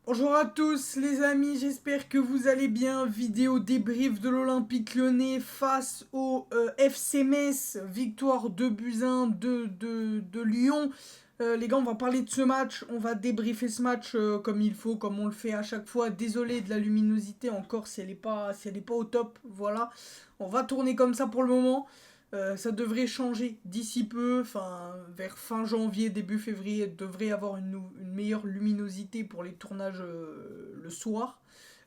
Bonjour à tous les amis, j'espère que vous allez bien. Vidéo débrief de l'Olympique Lyonnais face au FC Metz. Victoire 2 buts 1 de Lyon. Les gars, on va parler de ce match. On va débriefer ce match comme il faut, comme on le fait à chaque fois. Désolé de la luminosité encore si elle est pas au top. Voilà. On va tourner comme ça pour le moment. Ça devrait changer d'ici peu, enfin vers fin janvier, début février, devrait avoir une meilleure luminosité pour les tournages le soir.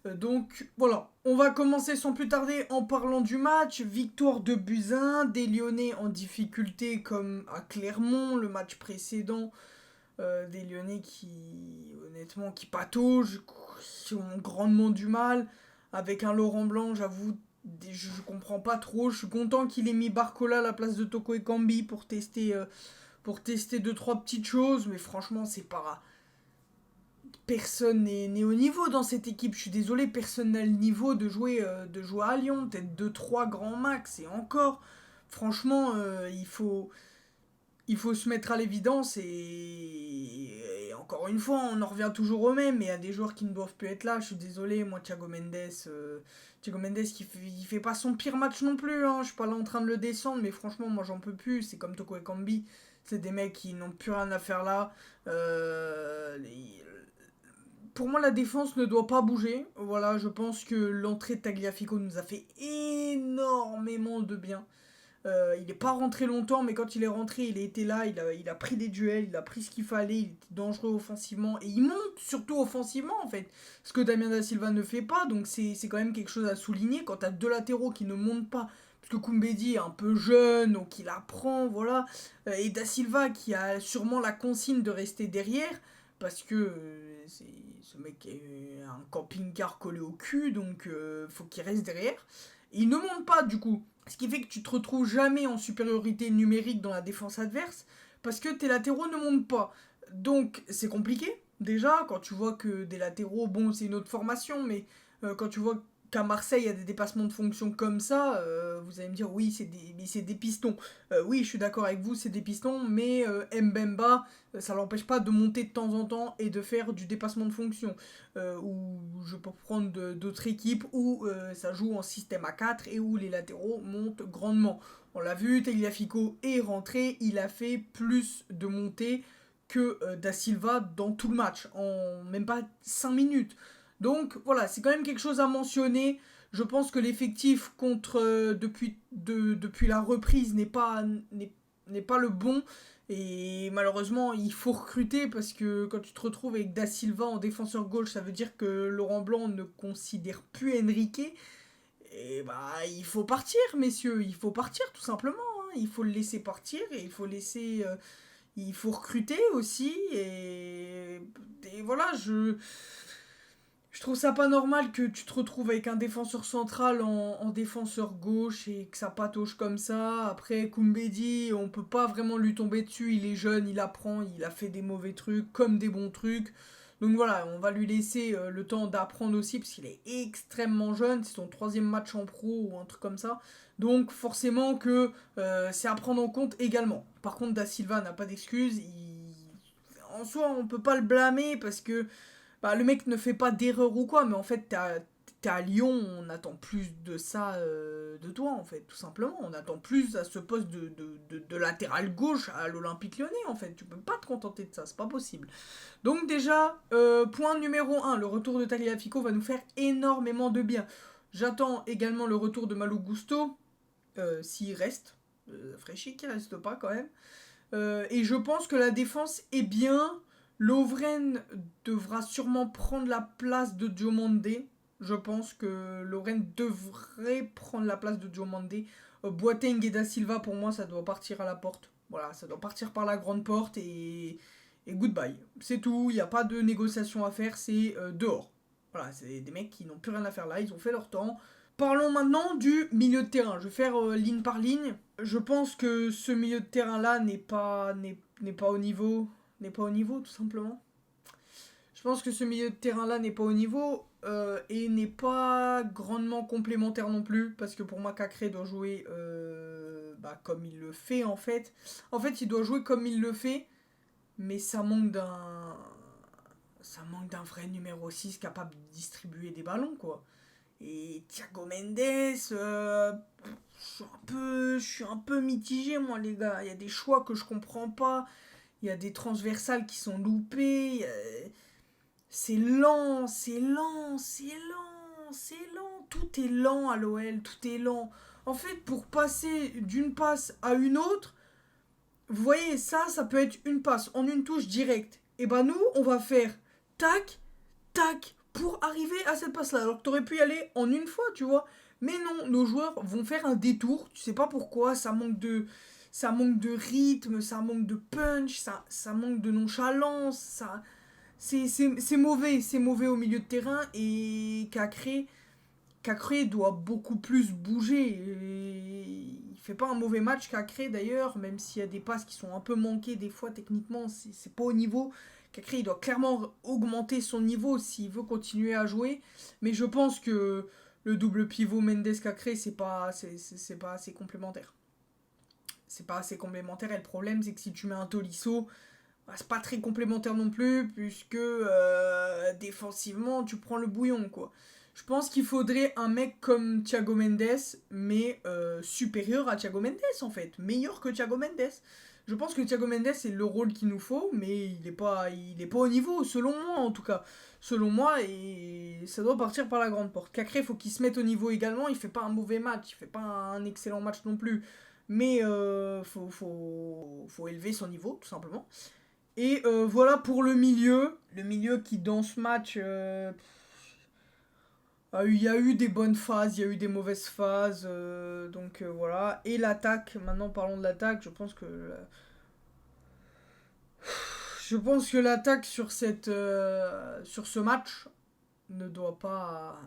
Donc voilà, on va commencer sans plus tarder en parlant du match. Victoire de buts 1, des Lyonnais en difficulté comme à Clermont, le match précédent. Des Lyonnais qui, honnêtement, qui pataugent, qui ont grandement du mal. Avec un Laurent Blanc, j'avoue, je comprends pas trop. Je suis content qu'il ait mis Barcola à la place de Toko Ekambi pour tester deux trois petites choses. Mais franchement, c'est pas. Personne n'est au niveau dans cette équipe. Je suis désolé, personne n'a le niveau de jouer à Lyon. Peut-être deux trois grands max. Et encore, franchement, il faut se mettre à l'évidence et encore une fois, on en revient toujours au même, mais il y a des joueurs qui ne doivent plus être là. Je suis désolé, moi, Thiago Mendes il fait pas son pire match non plus. Hein. Je suis pas là en train de le descendre, mais franchement, moi, j'en peux plus. C'est comme Toko Ekambi. C'est des mecs qui n'ont plus rien à faire là. Pour moi, la défense ne doit pas bouger. Voilà, je pense que l'entrée de Tagliafico nous a fait énormément de bien. Il n'est pas rentré longtemps, mais quand il est rentré, il a été là, il a pris des duels, il a pris ce qu'il fallait, il était dangereux offensivement, et il monte surtout offensivement en fait, ce que Damien Da Silva ne fait pas, donc c'est quand même quelque chose à souligner quand t'as deux latéraux qui ne montent pas, parce que Koumbedi est un peu jeune, donc il apprend, voilà, et Da Silva qui a sûrement la consigne de rester derrière, parce que ce mec est un camping-car collé au cul, donc faut qu'il reste derrière. Et il ne monte pas du coup. Ce qui fait que tu te retrouves jamais en supériorité numérique dans la défense adverse parce que tes latéraux ne montent pas. Donc c'est compliqué déjà quand tu vois que des latéraux, bon c'est une autre formation, mais quand tu vois qu'à Marseille il y a des dépassements de fonction comme ça, vous allez me dire oui c'est des pistons. Oui je suis d'accord avec vous c'est des pistons, mais Mbemba ça l'empêche pas de monter de temps en temps et de faire du dépassement de fonction. Ou je peux prendre d'autres équipes où ça joue en système à 4 et où les latéraux montent grandement. On l'a vu, Tagliafico est rentré, il a fait plus de montées que Da Silva dans tout le match, en même pas 5 minutes. Donc voilà, c'est quand même quelque chose à mentionner. Je pense que l'effectif contre depuis la reprise n'est pas le bon. Et malheureusement, il faut recruter parce que quand tu te retrouves avec Da Silva en défenseur gauche, ça veut dire que Laurent Blanc ne considère plus Enrique. Et bah, il faut partir, messieurs. Il faut partir, tout simplement. Hein. Il faut le laisser partir et il faut recruter aussi. Et voilà, je trouve ça pas normal que tu te retrouves avec un défenseur central en défenseur gauche et que ça patauge comme ça. Après, Koumbedi, on peut pas vraiment lui tomber dessus. Il est jeune, il apprend, il a fait des mauvais trucs comme des bons trucs. Donc voilà, on va lui laisser le temps d'apprendre aussi parce qu'il est extrêmement jeune. C'est son troisième match en pro ou un truc comme ça. Donc forcément que c'est à prendre en compte également. Par contre, Da Silva n'a pas d'excuses. En soi, on peut pas le blâmer parce que bah, le mec ne fait pas d'erreur ou quoi, mais en fait, t'es à Lyon, on attend plus de ça de toi, en fait, tout simplement. On attend plus à ce poste de latéral gauche à l'Olympique lyonnais, en fait. Tu peux pas te contenter de ça, c'est pas possible. Donc, déjà, point numéro un, le retour de Tagliafico va nous faire énormément de bien. J'attends également le retour de Malo Gusto, s'il reste. Fraîchi qui reste pas quand même. Et je pense que la défense est bien. Lovren devra sûrement prendre la place de Diomandé. Je pense que Lovren devrait prendre la place de Diomandé. Boateng et Da Silva, pour moi, ça doit partir à la porte. Voilà, ça doit partir par la grande porte et goodbye. C'est tout, il n'y a pas de négociation à faire, c'est dehors. Voilà, c'est des mecs qui n'ont plus rien à faire là, ils ont fait leur temps. Parlons maintenant du milieu de terrain. Je vais faire ligne par ligne. Je pense que ce milieu de terrain là n'est pas au niveau, n'est pas au niveau tout simplement. Je pense que ce milieu de terrain là n'est pas au niveau et n'est pas grandement complémentaire non plus parce que pour moi Cacré doit jouer bah, comme il le fait en fait. En fait, il doit jouer comme il le fait, mais ça manque d'un vrai numéro 6 capable de distribuer des ballons, quoi. Et Thiago Mendes, je suis un peu mitigé, moi, les gars. Il y a des choix que je comprends pas. Il y a des transversales qui sont loupées. C'est lent, c'est lent, c'est lent, c'est lent. Tout est lent à l'OL, tout est lent. En fait, pour passer d'une passe à une autre, vous voyez, ça peut être une passe en une touche directe. Et ben nous, on va faire tac, tac, pour arriver à cette passe-là. Alors que t'aurais pu y aller en une fois, tu vois. Mais non, nos joueurs vont faire un détour. Tu sais pas pourquoi, ça manque de rythme, ça manque de punch, ça manque de nonchalance, c'est mauvais au milieu de terrain et Cacré doit beaucoup plus bouger. Il fait pas un mauvais match Cacré d'ailleurs, même s'il y a des passes qui sont un peu manquées des fois techniquement, c'est pas au niveau. Cacré il doit clairement augmenter son niveau s'il veut continuer à jouer. Mais je pense que le double pivot Mendes-Cacré c'est pas assez complémentaire. C'est pas assez complémentaire et le problème c'est que si tu mets un Tolisso, bah, c'est pas très complémentaire non plus, puisque défensivement, tu prends le bouillon, quoi. Je pense qu'il faudrait un mec comme Thiago Mendes, mais supérieur à Thiago Mendes, en fait. Meilleur que Thiago Mendes. Je pense que Thiago Mendes, c'est le rôle qu'il nous faut, mais il est pas au niveau, selon moi, en tout cas. Selon moi, et ça doit partir par la grande porte. Cacré, faut qu'il se mette au niveau également. Il fait pas un mauvais match, il fait pas un excellent match non plus. Mais faut élever son niveau, tout simplement. Et voilà pour le milieu. Le milieu qui, dans ce match, il y a eu des bonnes phases, il y a eu des mauvaises phases. Donc voilà. Et l'attaque, maintenant parlons de l'attaque. Je pense que l'attaque sur ce match ne doit pas,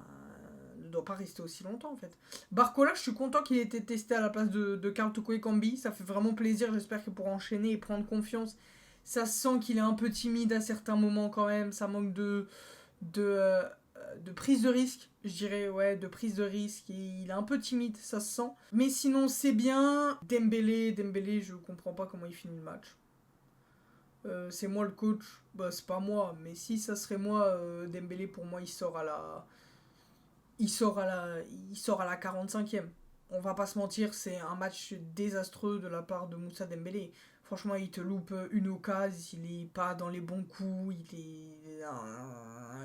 ne doit pas rester aussi longtemps en fait. Barcola, je suis content qu'il ait été testé à la place de Karl Toko Ekambi. Ça fait vraiment plaisir. J'espère qu'il pourra enchaîner et prendre confiance. Ça se sent qu'il est un peu timide à certains moments quand même. Ça manque de, euh, de prise de risque, je dirais, ouais, de prise de risque. Il est un peu timide, ça se sent. Mais sinon, c'est bien. Dembélé, je comprends pas comment il finit le match. C'est moi le coach. Bah, c'est pas moi, mais si ça serait moi, Dembélé, pour moi, il sort à la 45e. On va pas se mentir, c'est un match désastreux de la part de Moussa Dembélé. Franchement, il te loupe une occasion, il est pas dans les bons coups,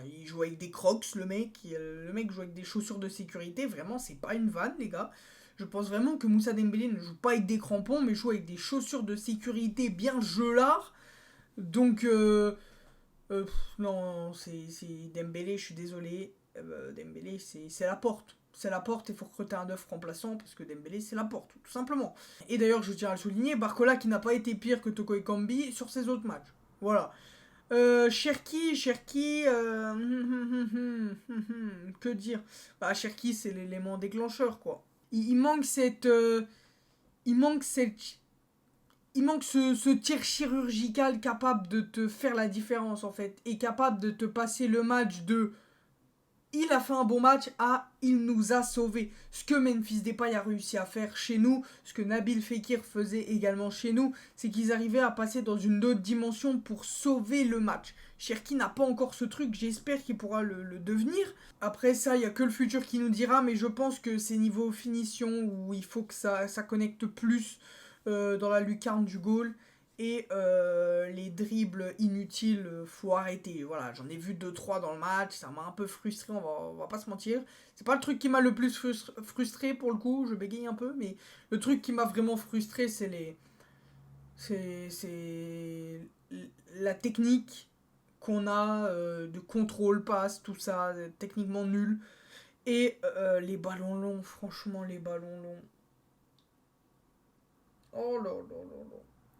il joue avec des crocs, le mec. Le mec joue avec des chaussures de sécurité. Vraiment, c'est pas une vanne, les gars. Je pense vraiment que Moussa Dembélé ne joue pas avec des crampons, mais joue avec des chaussures de sécurité bien gelard. Donc, non, c'est Dembélé, je suis désolé. Dembélé, c'est la porte. C'est la porte, il faut recruter un œuf remplaçant parce que Dembélé, c'est la porte, tout simplement. Et d'ailleurs, je tiens à le souligner, Barcola qui n'a pas été pire que Toko Ekambi sur ses autres matchs. Voilà. Cherki, que dire. Bah, Cherki, c'est l'élément déclencheur, quoi. Il manque cette... il manque cette il manque ce tir chirurgical capable de te faire la différence en fait et capable de te passer le match de il a fait un bon match à il nous a sauvés. Ce que Memphis Depay a réussi à faire chez nous, ce que Nabil Fekir faisait également chez nous, c'est qu'ils arrivaient à passer dans une autre dimension pour sauver le match. Cherki n'a pas encore ce truc, j'espère qu'il pourra le devenir. Après ça, il n'y a que le futur qui nous dira, mais je pense que c'est niveau finition où il faut que ça connecte plus dans la lucarne du goal. Et les dribbles inutiles, faut arrêter. Voilà, j'en ai vu 2-3 dans le match, ça m'a un peu frustré, on va pas se mentir. C'est pas le truc qui m'a le plus frustré pour le coup, je bégaye un peu, mais le truc qui m'a vraiment frustré, c'est la technique qu'on a de contrôle, passe, tout ça, techniquement nul. Et les ballons longs, franchement, les ballons longs. Oh là là là là.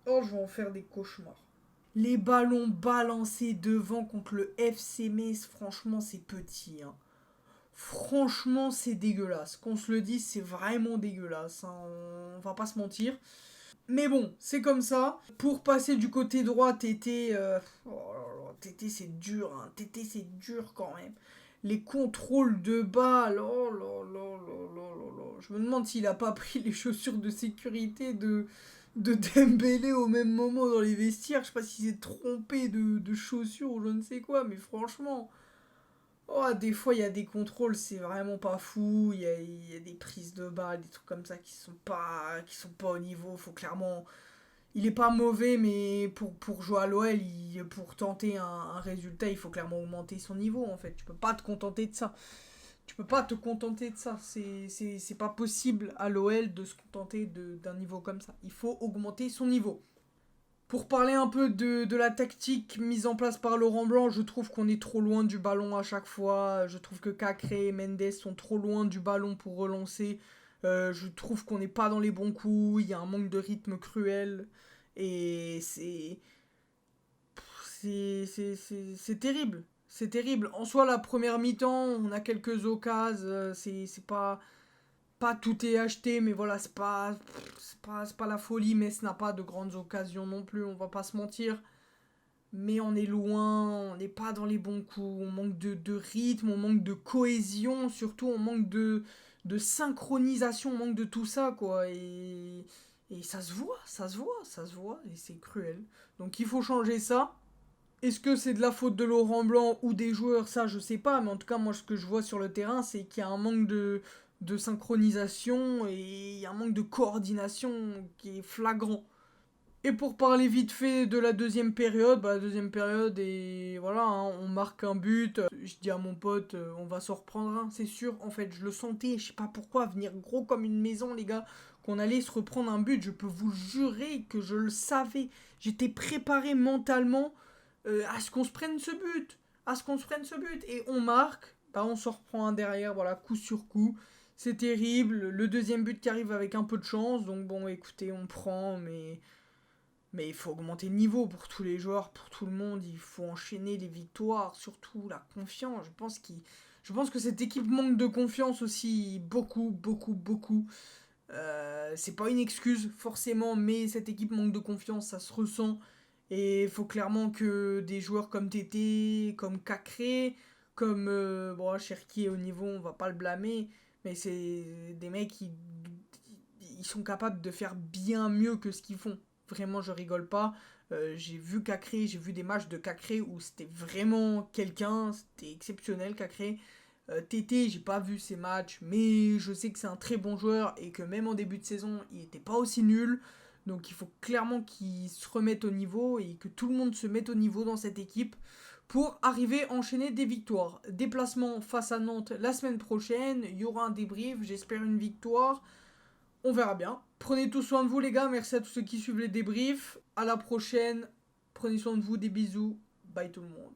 Oh, je vais en faire des cauchemars. Les ballons balancés devant contre le FC Metz, franchement, c'est petit. Hein. Franchement, c'est dégueulasse. Qu'on se le dise, c'est vraiment dégueulasse. Hein. On va pas se mentir. Mais bon, c'est comme ça. Pour passer du côté droit, Tété. Oh là là, Tété, c'est dur. Hein. Tété, c'est dur quand même. Les contrôles de balles. Oh là là là là là là. Je me demande s'il a pas pris les chaussures de sécurité de Dembélé au même moment dans les vestiaires. Je sais pas s'il s'est trompé de chaussures ou je ne sais quoi, mais franchement, oh, des fois il y a des contrôles, c'est vraiment pas fou. Il y a des prises de balles, des trucs comme ça qui sont pas au niveau. Faut clairement. Il est pas mauvais, mais pour jouer à l'OL, pour tenter un résultat, il faut clairement augmenter son niveau en fait. Tu peux pas te contenter de ça. Tu peux pas te contenter de ça. C'est pas possible à l'OL de se contenter d'un niveau comme ça. Il faut augmenter son niveau. Pour parler un peu de la tactique mise en place par Laurent Blanc, je trouve qu'on est trop loin du ballon à chaque fois. Je trouve que Cacré et Mendes sont trop loin du ballon pour relancer. Je trouve qu'on n'est pas dans les bons coups. Il y a un manque de rythme cruel. Et c'est terrible. C'est terrible. En soi, la première mi-temps, on a quelques occasions. C'est pas tout est acheté, mais voilà, c'est pas la folie. Metz n'a pas de grandes occasions non plus, on va pas se mentir. Mais on est loin, on n'est pas dans les bons coups. On manque de rythme, on manque de cohésion, surtout on manque de synchronisation, on manque de tout ça, quoi. Et ça se voit, ça se voit, ça se voit, et c'est cruel. Donc il faut changer ça. Est-ce que c'est de la faute de Laurent Blanc ou des joueurs? Ça, je sais pas. Mais en tout cas, moi, ce que je vois sur le terrain, c'est qu'il y a un manque de synchronisation et il y a un manque de coordination qui est flagrant. Et pour parler vite fait de la deuxième période, la deuxième période, et voilà, hein, on marque un but. Je dis à mon pote, on va s'en reprendre un, c'est sûr. En fait, je le sentais, je sais pas pourquoi, venir gros comme une maison, les gars, qu'on allait se reprendre un but. Je peux vous jurer que je le savais. J'étais préparé mentalement à ce qu'on se prenne ce but. À ce qu'on se prenne ce but. Et on marque, on se reprend un derrière, voilà, coup sur coup. C'est terrible. Le deuxième but qui arrive avec un peu de chance. Donc bon, écoutez, on prend, mais il faut augmenter le niveau pour tous les joueurs, pour tout le monde. Il faut enchaîner les victoires, surtout la confiance. Je pense que cette équipe manque de confiance aussi beaucoup, beaucoup, beaucoup. C'est pas une excuse forcément, mais cette équipe manque de confiance, ça se ressent. Et il faut clairement que des joueurs comme Tété, comme Cacré, comme bon, Cherki au niveau, on va pas le blâmer, mais c'est des mecs qui ils sont capables de faire bien mieux que ce qu'ils font. Vraiment, je rigole pas. J'ai vu Cacré, j'ai vu des matchs de Cacré où c'était vraiment quelqu'un, c'était exceptionnel Cacré. Tété, j'ai pas vu ses matchs, mais je sais que c'est un très bon joueur et que même en début de saison, il était pas aussi nul. Donc il faut clairement qu'il se remette au niveau et que tout le monde se mette au niveau dans cette équipe pour arriver à enchaîner des victoires. Déplacement face à Nantes la semaine prochaine, il y aura un débrief, j'espère une victoire. On verra bien. Prenez tout soin de vous les gars, merci à tous ceux qui suivent les débriefs. À la prochaine, prenez soin de vous, des bisous, bye tout le monde.